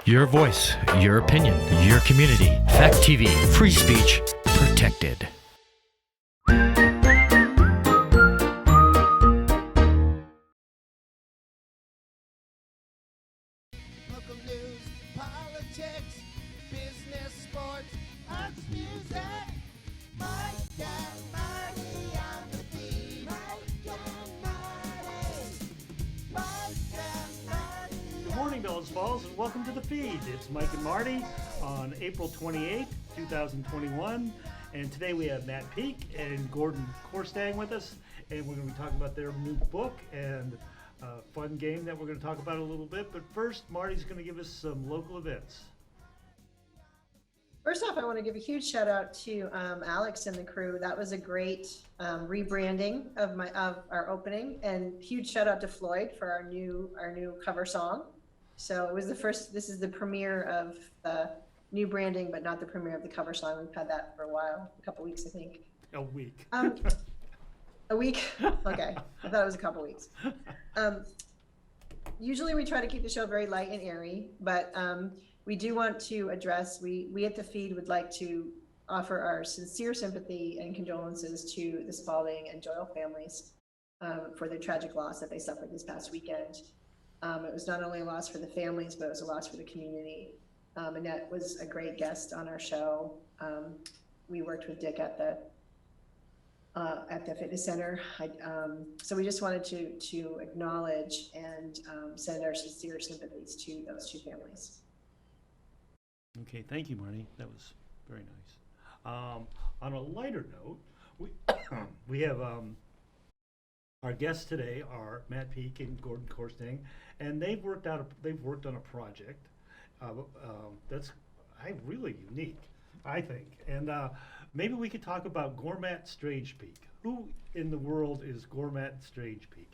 Your voice, your opinion, your community. Fact TV, free speech protected. Local news, politics, business, sports, arts, music. Mike and Marty on the feed. Mike and Marty. Mike and Marty. Good morning, Bellows Falls, and welcome to the feed. It's Mike and Marty on April 28th, 2021. And today we have Matt Peak and Gordon Korstang with us. And we're going to be talking about their new book and a fun game that we're going to talk about a little bit. But first, Marty's going to give us some local events. First off, I want to give a huge shout out to Alex and the crew. That was a great rebranding of our opening, and huge shout out to Floyd for our new cover song. So it was the first. This is the premiere of the new branding, but not the premiere of the cover song. We've had that for a while, a couple weeks, I think. A week. A week? Okay. I thought it was a couple weeks. Usually we try to keep the show very light and airy, but we do want to address, we at the feed would like to offer our sincere sympathy and condolences to the Spalding and Doyle families for their tragic loss that they suffered this past weekend. It was not only a loss for the families, but it was a loss for the community. Annette was a great guest on our show. We worked with Dick at the fitness center. So we just wanted to acknowledge and send our sincere sympathies to those two families. Okay, thank you, Marty. That was very nice. On a lighter note, we have our guests today are Matt Peak and Gordon Korstang, and they've worked on a project that's really unique, I think. And maybe we could talk about GorMatt StrangePeak. Who in the world is GorMatt StrangePeak?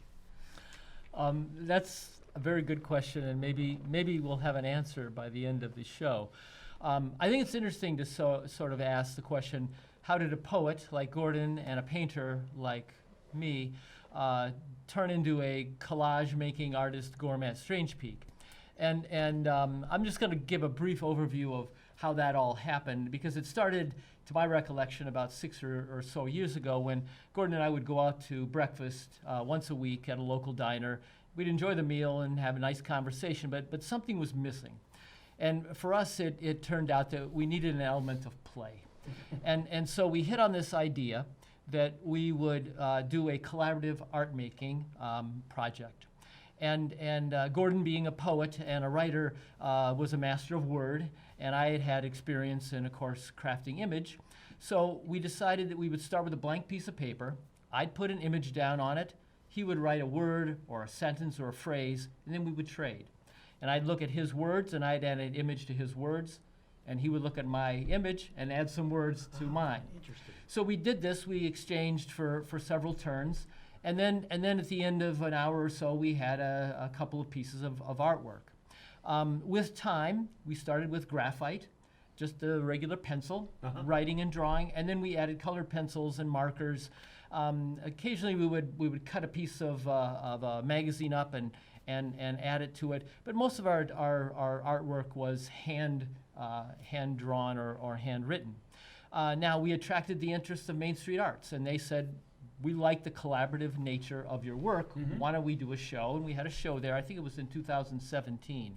That's a very good question, and maybe we'll have an answer by the end of the show. I think it's interesting to sort of ask the question, how did a poet like Gordon and a painter like me turn into a collage-making artist, GorMatt StrangePeak? And I'm just going to give a brief overview of how that all happened, because it started, to my recollection, about 6 or so years ago, when Gordon and I would go out to breakfast once a week at a local diner. We'd enjoy the meal and have a nice conversation, but something was missing. And for us, it turned out that we needed an element of play. And so we hit on this idea that we would do a collaborative art-making project. And Gordon, being a poet and a writer, was a master of word, and I had experience in, of course, crafting image. So we decided that we would start with a blank piece of paper. I'd put an image down on it. He would write a word or a sentence or a phrase, and then we would trade. And I'd look at his words, and I'd add an image to his words, and he would look at my image and add some words to mine. Interesting. So we did this. We exchanged for several turns. And then at the end of an hour or so, we had a couple of pieces of artwork. With time, we started with graphite, just a regular pencil, writing and drawing, and then we added colored pencils and markers. Occasionally, we would cut a piece of a magazine up and add it to it. But most of our artwork was hand drawn or handwritten. Now, we attracted the interest of Main Street Arts, and they said, we like the collaborative nature of your work. Why don't we do a show? And we had a show there. I think it was in 2017.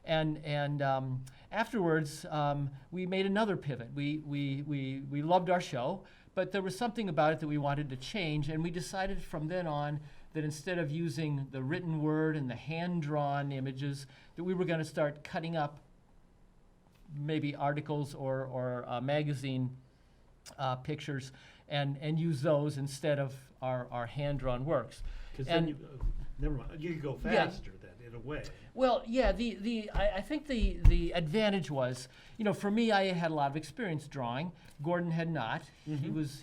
And afterwards, we made another pivot. We loved our show, but there was something about it that we wanted to change, and we decided from then on that instead of using the written word and the hand-drawn images, that we were going to start cutting up maybe articles or magazine pictures and use those instead of our hand-drawn works. Because then never mind, you could go faster then, in a way. Well, yeah. I think the advantage was, for me, I had a lot of experience drawing. Gordon had not. He was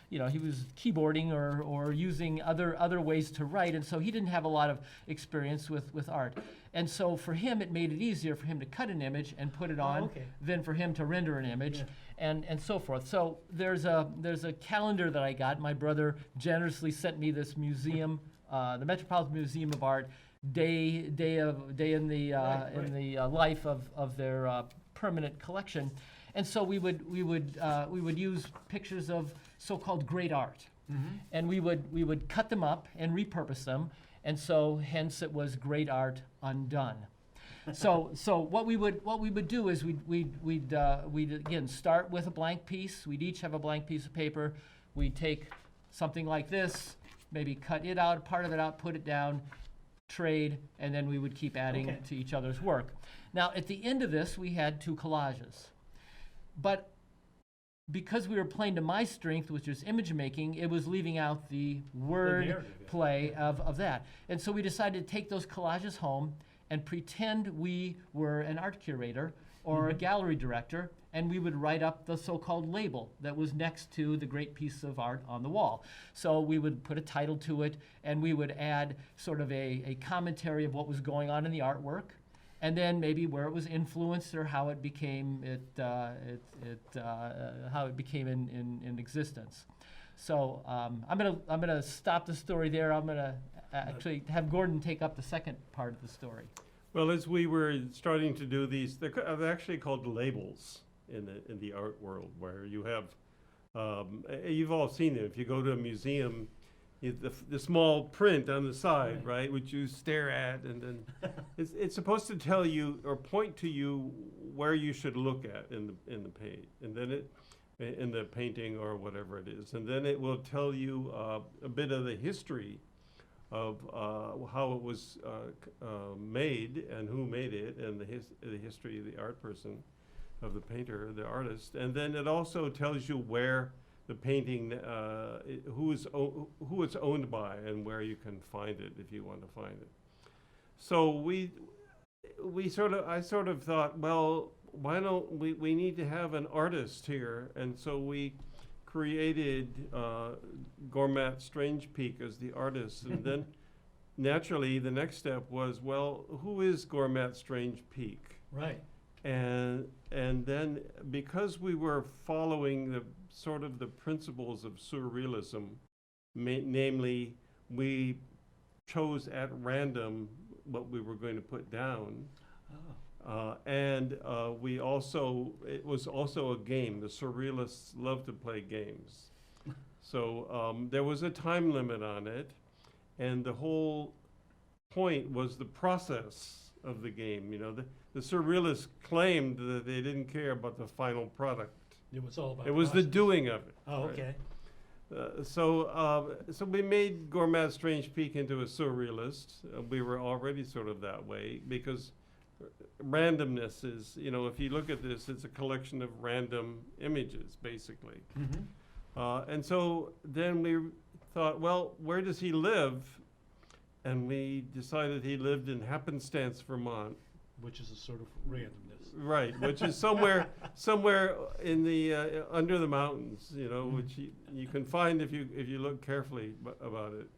keyboarding or using other ways to write, and so he didn't have a lot of experience with art. And so for him, it made it easier for him to cut an image and put it on than for him to render an image. And so forth. So there's a calendar that I got. My brother generously sent me this museum, the Metropolitan Museum of Art day in the life of their permanent collection, and so we would use pictures of so-called great art, and we would cut them up and repurpose them, and so hence it was Great Art Undone. So what we would do is we'd again start with a blank piece. We'd each have a blank piece of paper. We'd take something like this, maybe cut it out, part of it out, put it down, trade, and then we would keep adding to each other's work. Now, at the end of this, we had 2 collages. But because we were playing to my strength, which was image making, it was leaving out the word narrative, play of that. And so we decided to take those collages home and pretend we were an art curator or a gallery director, and we would write up the so-called label that was next to the great piece of art on the wall. So we would put a title to it, and we would add sort of a commentary of what was going on in the artwork, and then maybe where it was influenced or how it became how it became in existence. So I'm gonna stop the story there. I'm gonna actually have Gordon take up the second part of the story. Well, as we were starting to do these, they're actually called labels in the art world, where you have, you've all seen them. If you go to a museum, the small print on the side, right, which you stare at, and then it's supposed to tell you or point to you where you should look at in the page, and then in the painting or whatever it is, and then it will tell you a bit of the history of how it was made and who made it, and the history of the art person, of the painter, the artist, and then it also tells you where the painting, who it's owned by, and where you can find it if you want to find it. So I sort of thought, well, why don't we need to have an artist here, and so we created GorMatt StrangePeak as the artist, and then naturally the next step was, well, who is GorMatt StrangePeak? Right. And then because we were following the sort of the principles of surrealism, namely we chose at random what we were going to put down. And it was also a game. The surrealists love to play games. So there was a time limit on it, and the whole point was the process of the game. You know, the surrealists claimed that they didn't care about the final product. It was all about. It was the doing of it. Oh, right? okay. So we made GorMatt StrangePeak into a surrealist. We were already sort of that way because randomness is, you know, if you look at this, it's a collection of random images, basically. And so then we thought, well, where does he live? And we decided he lived in Happenstance, Vermont. Which is a sort of randomness. Right, which is somewhere in the under the mountains, you know, which you can find if you look carefully about it.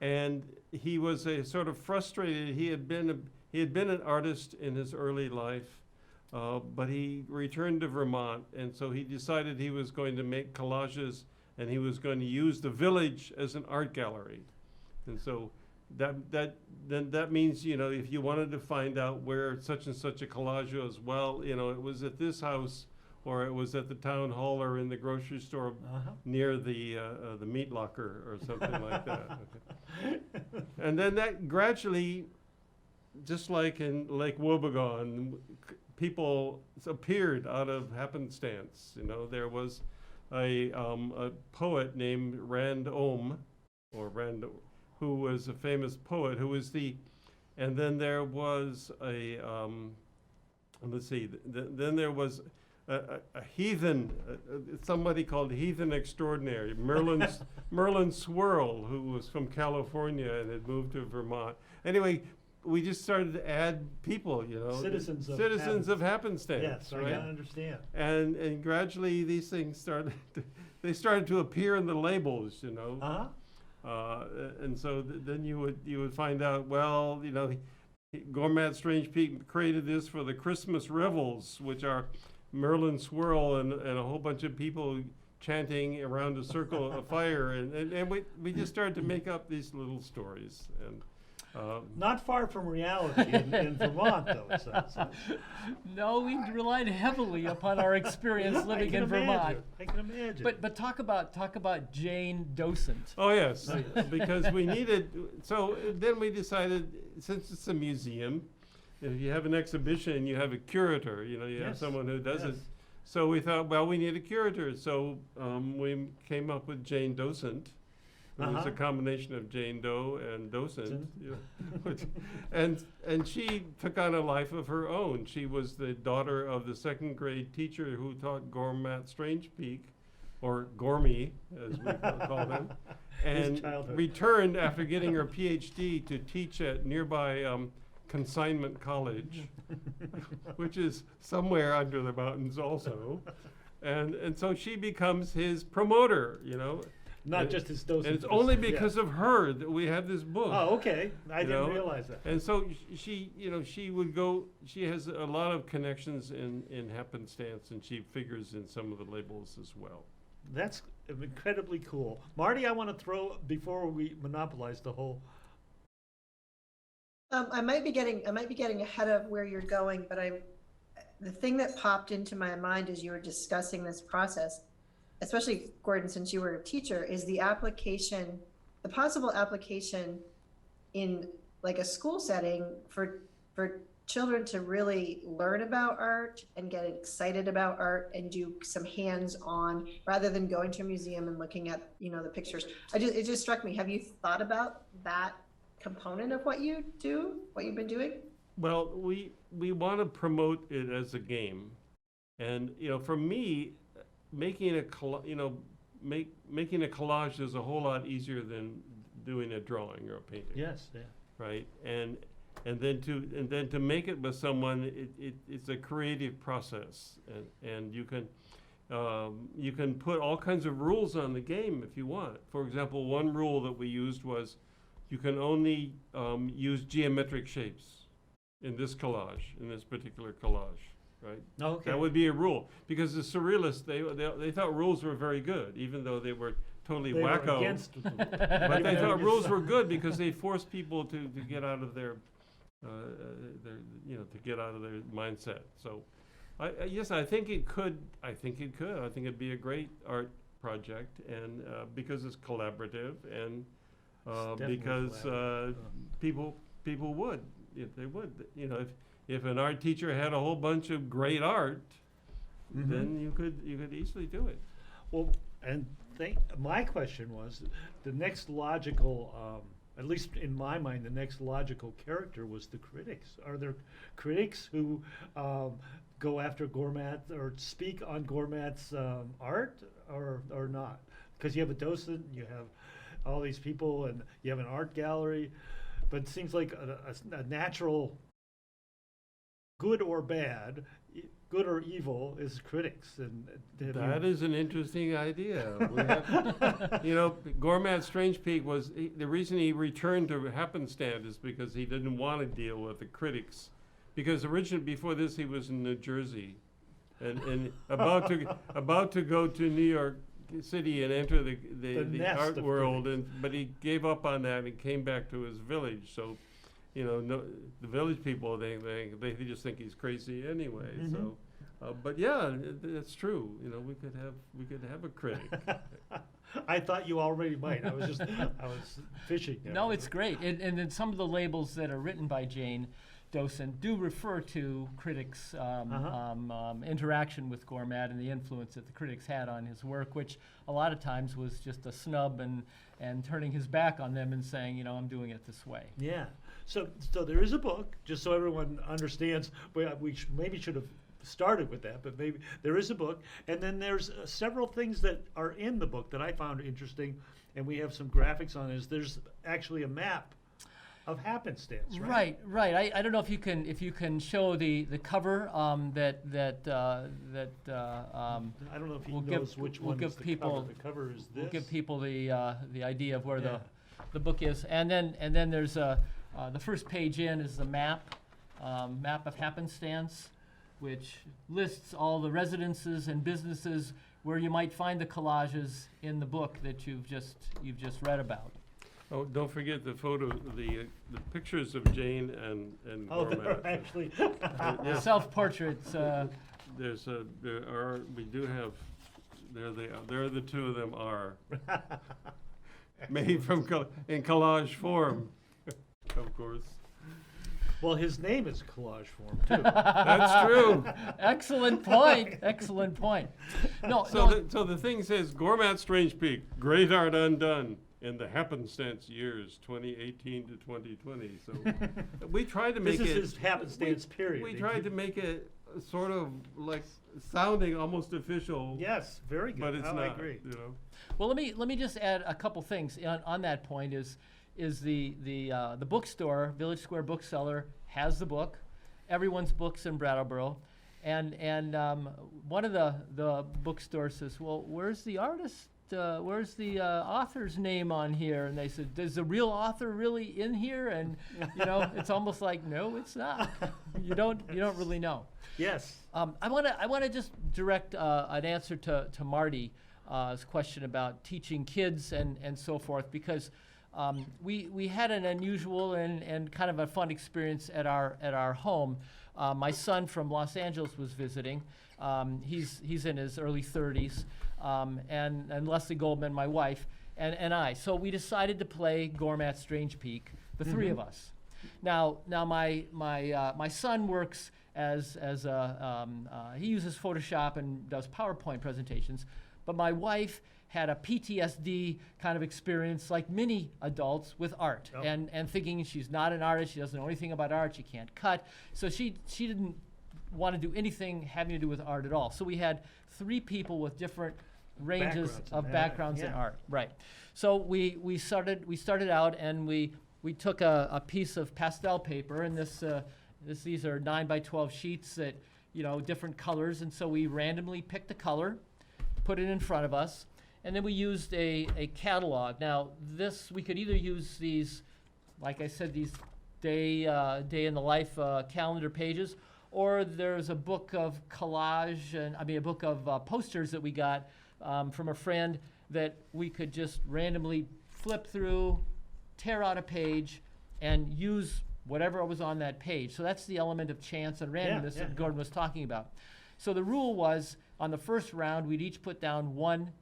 And he was a sort of frustrated. He had been an artist in his early life, but he returned to Vermont, and so he decided he was going to make collages, and he was going to use the village as an art gallery. And so that means, you know, if you wanted to find out where such and such a collage was, well, you know, it was at this house, or it was at the town hall, or in the grocery store near the meat locker, or something like that. And then that gradually, just like in Lake Wobegon, people appeared out of happenstance. You know, there was a poet named Random, who was a famous poet, who was and then there was then there was a heathen, somebody called Heathen Extraordinary, Merlin Swirl, who was from California and had moved to Vermont. Anyway, we just started to add people, you know. Citizens of happenstance. Yes, right? I gotta understand. And gradually these things started to appear in the labels, you know. And so then you would find out, well, you know, GorMatt StrangePeak created this for the Christmas revels, which are Merlin Swirl and a whole bunch of people chanting around a circle of fire, and we just started to make up these little stories. And Not far from reality in Vermont, though, it sounds like. No, we relied heavily upon our experience living in Vermont. I can imagine. But talk about Jane Docent. Oh, yes, because we needed, so then we decided, since it's a museum, if you have an exhibition, you have a curator, you have Yes, someone who does it. yes. So we thought, well, we need a curator. So we came up with Jane Docent. It was a combination of Jane Doe and Docent. And she took on a life of her own. She was the daughter of the second grade teacher who taught GorMatt StrangePeak, or Gormy, as we call them, and childhood. returned after getting her PhD to teach at nearby Consignment College, which is somewhere under the mountains also. And so she becomes his promoter, Not and- just his docent. And it's only because of her that we have this book. Oh, okay. I you didn't know? realize that. And so she would go, she has a lot of connections in happenstance, and she figures in some of the labels as well. That's incredibly cool. Marty, I want to throw, before we monopolize the whole, I might be getting ahead of where you're going, but the thing that popped into my mind as you were discussing this process, especially Gordon, since you were a teacher, is the possible application in like a school setting for children to really learn about art and get excited about art and do some hands-on rather than going to a museum and looking at, the pictures. It just struck me. Have you thought about that component of what you've been doing? Well, we want to promote it as a game, and for me, making a making a collage is a whole lot easier than doing a drawing or a painting. yes, yeah. Right, and then to make it with someone, it's a creative process, and you can put all kinds of rules on the game if you want. For example, one rule that we used was you can only use geometric shapes in this collage, in this particular collage, right? Okay. That would be a rule, because the surrealists, they thought rules were very good, even though they were totally They were wacko. against them. But they thought rules were good because they forced people to get out of their to get out of their mindset. So, yes, I think it could. I think it'd be a great art project, and because it's collaborative, and definitely because people would, if they would, if an art teacher had a whole bunch of great art, then you could easily do it. Well, and my question was, the next logical, at least in my mind, the next logical character was the critics. Are there critics who go after GorMatt or speak on GorMatt's art, or not? Because you have a docent, you have all these people, and you have an art gallery, but it seems like a natural, good or bad, good or evil, is critics. And That is an interesting idea. We have, GorMatt StrangePeak was, the reason he returned to Happenstance is because he didn't want to deal with the critics. Because originally, before this, he was in New Jersey, and about to go to New York City and enter the nest art of world, but he gave up on that and came back to his village. So, the village people, they just think he's crazy anyway. So, but yeah, that's true. We could have a critic. I thought you already might. I was fishing there. No, it's great. And then some of the labels that are written by Jane Docent do refer to critics' interaction with GorMatt and the influence that the critics had on his work, which a lot of times was just a snub and turning his back on them and saying, I'm doing it this way. Yeah. So there is a book, just so everyone understands. We maybe should have started with that, but maybe there is a book. And then there's several things that are in the book that I found interesting, and we have some graphics on this. There's actually a map of Happenstance, right? Right. I don't know if you can show the cover that I don't know if he we'll knows give- which we'll one give is the people- cover. The cover is this. We'll give people the idea of where Yeah. the book is, and then there's the first page in is the map of Happenstance, which lists all the residences and businesses where you might find the collages in the book that you've just read about. Oh, don't forget the the pictures of Jane and Oh, GorMatt. they're actually, Yes, Self-portraits, we do have, there they are, there the two of them are. Made from, in collage form, of course. well, his name is collage form too. That's true. excellent point, excellent point. No, So, no, so the thing says, GorMatt StrangePeak, great art undone in the happenstance years 2018 to 2020. So we tried to make This is it. his happenstance period. We tried to make it sort of like sounding almost official. Yes, very good. But it's Oh, not. I agree. You know. well, let me just add a couple things on that point. Is the bookstore, Village Square Bookseller, has the book, everyone's books in Brattleboro, and one of the bookstores says, well, where's the artist? Where's the author's name on here? And they said, is the real author really in here? And it's almost like, no, it's not. You don't really know. Yes. I want to just direct an answer to Marty's question about teaching kids and so forth, because we had an unusual and kind of a fun experience at our home. My son from Los Angeles was visiting. He's in his early 30s, and Leslie Goldman, my wife, and I. So we decided to play GorMatt StrangePeak, the three of us. Now my son works as he uses Photoshop and does PowerPoint presentations, but my wife had a PTSD kind of experience, like many adults, with art, Oh. and thinking she's not an artist, she doesn't know anything about art, she can't cut, so she didn't want to do anything having to do with art at all. So we had three people with different ranges Backgrounds of in backgrounds in yeah. art, right? So we started out, and we took a piece of pastel paper, and these are 9 by 12 sheets that different colors, and so we randomly picked a color, put it in front of us, and then we used a catalog. Now we could either use these, like I said, these day in the life calendar pages, or there's a book of collage, a book of posters that we got from a friend that we could just randomly flip through, tear out a page, and use whatever was on that page. So that's the element of chance and randomness yeah, that Gordon was talking about. So the rule was, on the first round, we'd each put down one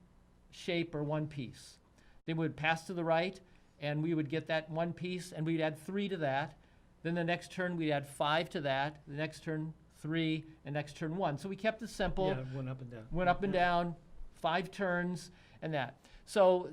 shape or one piece. Then we would pass to the right, and we would get that one piece, and we'd add 3 to that. Then the next turn, we'd add 5 to that. The next turn, 3, and next turn 1. So we kept it simple. Yeah, went up and down. Went up and down, 5 turns, and that. So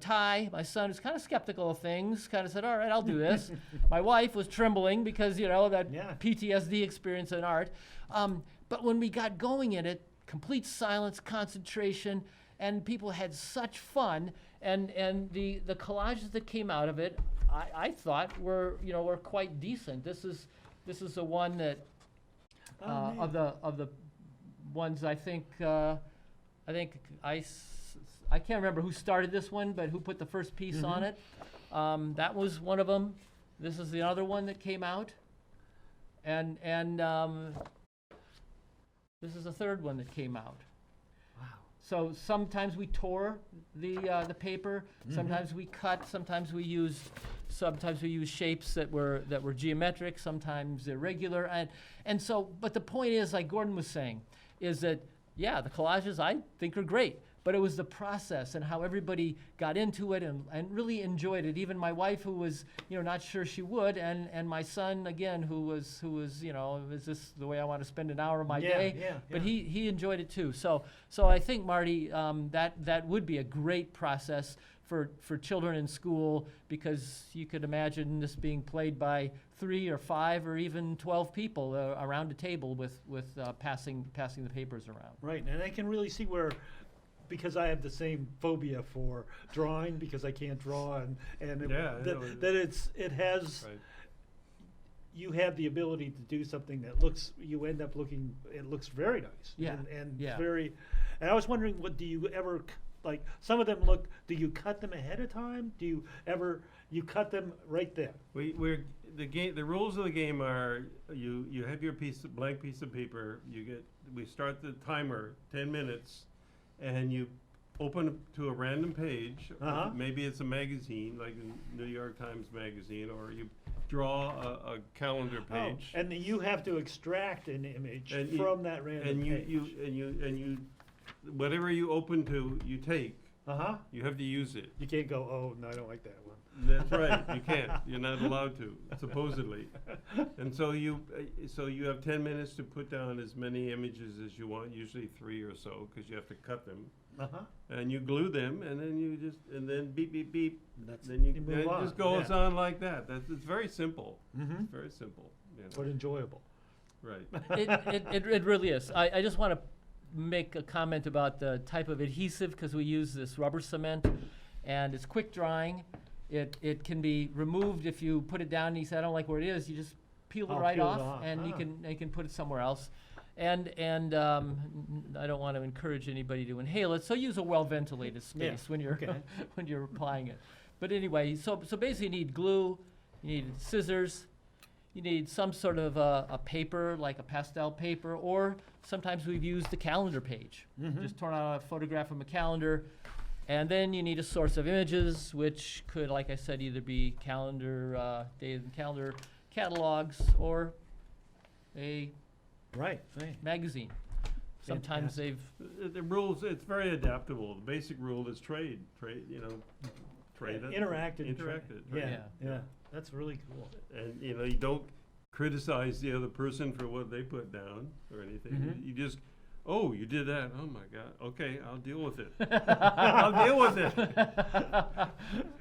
Ty, my son, was kind of skeptical of things, kind of said, all right, I'll do this. My wife was trembling because, that Yeah. PTSD experience in art. But when we got going in it, complete silence, concentration, and people had such fun, and the collages that came out of it, I thought were quite decent. This is the one that of the ones I can't remember who started this one, but who put the first piece on it. That was one of them. This is the other one that came out, and this is the third one that came out. Wow. So sometimes we tore the paper, sometimes we cut, sometimes we used shapes that were geometric, sometimes irregular, and so. But the point is, like Gordon was saying, is that the collages I think are great, but it was the process and how everybody got into it and really enjoyed it. Even my wife, who was not sure she would, and my son again, who was is this the way I want to spend an hour of my day? Yeah, But yeah. he enjoyed it too. So I think, Marty, that would be a great process for children in school, because you could imagine this being played by 3 or 5 or even 12 people around a table with passing the papers around. Right, and I can really see where, because I have the same phobia for drawing, because I can't draw, and Yeah, I know. it has. Right. You have the ability to do something that looks. You end up looking. It looks very nice. Yeah, And yeah. very. And I was wondering, what do you ever like? Some of them look. Do you cut them ahead of time? Do you ever? You cut them right then. The rules of the game are you have your blank piece of paper. We start the timer 10 minutes, and you open to a random page. Uh-huh. Maybe it's a magazine, like the New York Times magazine, or you draw a calendar page. And you have to extract an image And you- from that random And page. you, whatever you open to, you take. Uh-huh. You have to use it. You can't go, oh, no, I don't like that one. That's right. You can't. You're not allowed to, supposedly. And so you have 10 minutes to put down as many images as you want, usually 3 or so, because you have to cut them. Uh-huh. And you glue them, and then you just, and then beep, beep, beep. That's, Then move then it on. just goes Yeah. on like that. It's very simple. Mm-hmm. It's very simple. You know. But enjoyable. Right. It really is. I just want to make a comment about the type of adhesive, because we use this rubber cement, and it's quick drying. It can be removed if you put it down and you say, I don't like where it is, you just peel it Oh, right peel it off, off. and you can put it somewhere else. And I don't want to encourage anybody to inhale it, so use a well-ventilated Yeah, space when you're okay. when you're applying it. But anyway, so basically you need glue, you need scissors, you need some sort of a paper, like a pastel paper, or sometimes we've used the calendar page. Mhm. Just torn out a photograph from a calendar. And then you need a source of images, which could, like I said, either be calendar, dated and calendar catalogs, or a Right. magazine. Sometimes Fantastic. The rules, it's very adaptable. The basic rule is trade, you know, trade it. Interacted. Interacted. Yeah, Yeah. yeah. That's really cool. And, you know, you don't criticize the other person for what they put down or anything. Mhm. You just, oh, you did that. Oh my God. Okay, I'll deal with it. I'll deal with it.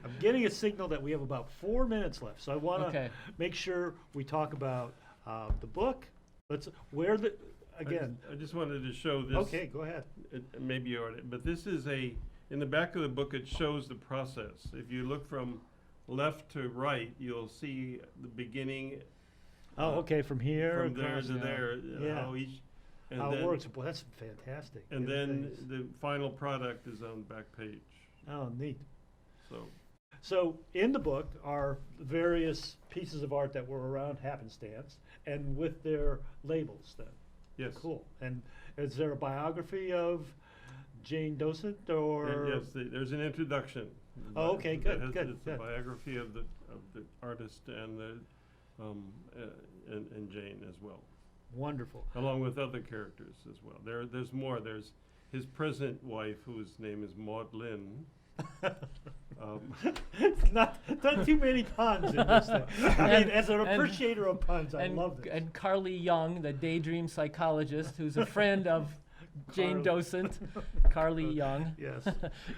I'm getting a signal that we have about 4 minutes left, so I want to Okay. make sure we talk about the book. Again. I just wanted to show this. Okay, go ahead. Maybe you already, but this is in the back of the book, it shows the process. If you look from left to right, you'll see the beginning. Oh, okay, from here. From there across, to there, Yeah. how each. And how then, it works. Boy, that's fantastic. And Yeah, then thanks. the final product is on the back page. Oh, neat. So in the book are various pieces of art that were around happenstance, and with their labels then. yes. Cool. And is there a biography of Jane Docent, or? Yes, there's an introduction. Oh, okay, that good, good, It's good. a biography of the artist and the and Jane as well, Wonderful. along with other characters as well. There's more. There's his present wife, whose name is Maud Lynn. not too many puns in this thing. I mean, as an and- appreciator of puns, I and, love this. and Carly Young, the daydream psychologist, who's a friend of Jane Carly. Docent, Carly Young. Yes.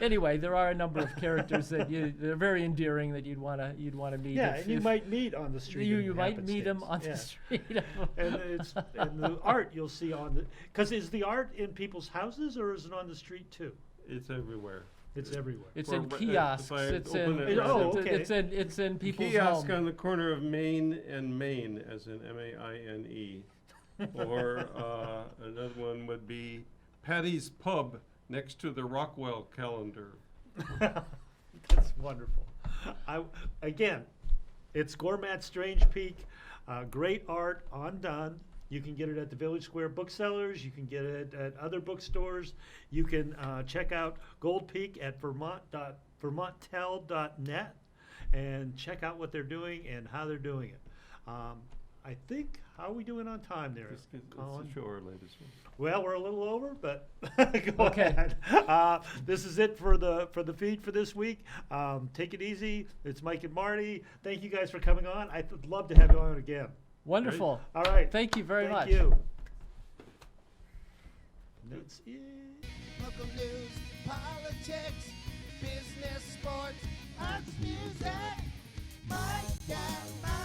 Anyway, there are a number of characters that they're very endearing that you'd wanna meet. Yeah, if- and you if might meet on the street. you in might meet them on happenstance. the street. Yeah. And the art you'll see on the, because is the art in people's houses or is it on the street too? It's everywhere. It's everywhere. It's Or in if I kiosks. It's in, open it it's, right Oh, it's, okay. it's in people's Kiosk homes. on the corner of Main and Maine, as in Maine. Or another one would be Patty's Pub next to the Rockwell calendar. That's wonderful. Again, it's GorMatt StrangePeak. Great art, Undone. You can get it at the Village Square booksellers. You can get it at other bookstores. You can check out Gold Peak at vermonttel.net and check out what they're doing and how they're doing it. I think, how are we doing on time there, Colin? It's a short latest one. Well, we're a little over, but go Okay. ahead. This is it for the feed for this week. Take it easy. It's Mike and Marty. Thank you guys for coming on. I'd love to have you on again. Wonderful. All right. Thank you very much. Thank you. That's it. Local news, politics, business, sports, arts, music. Mike and Marty.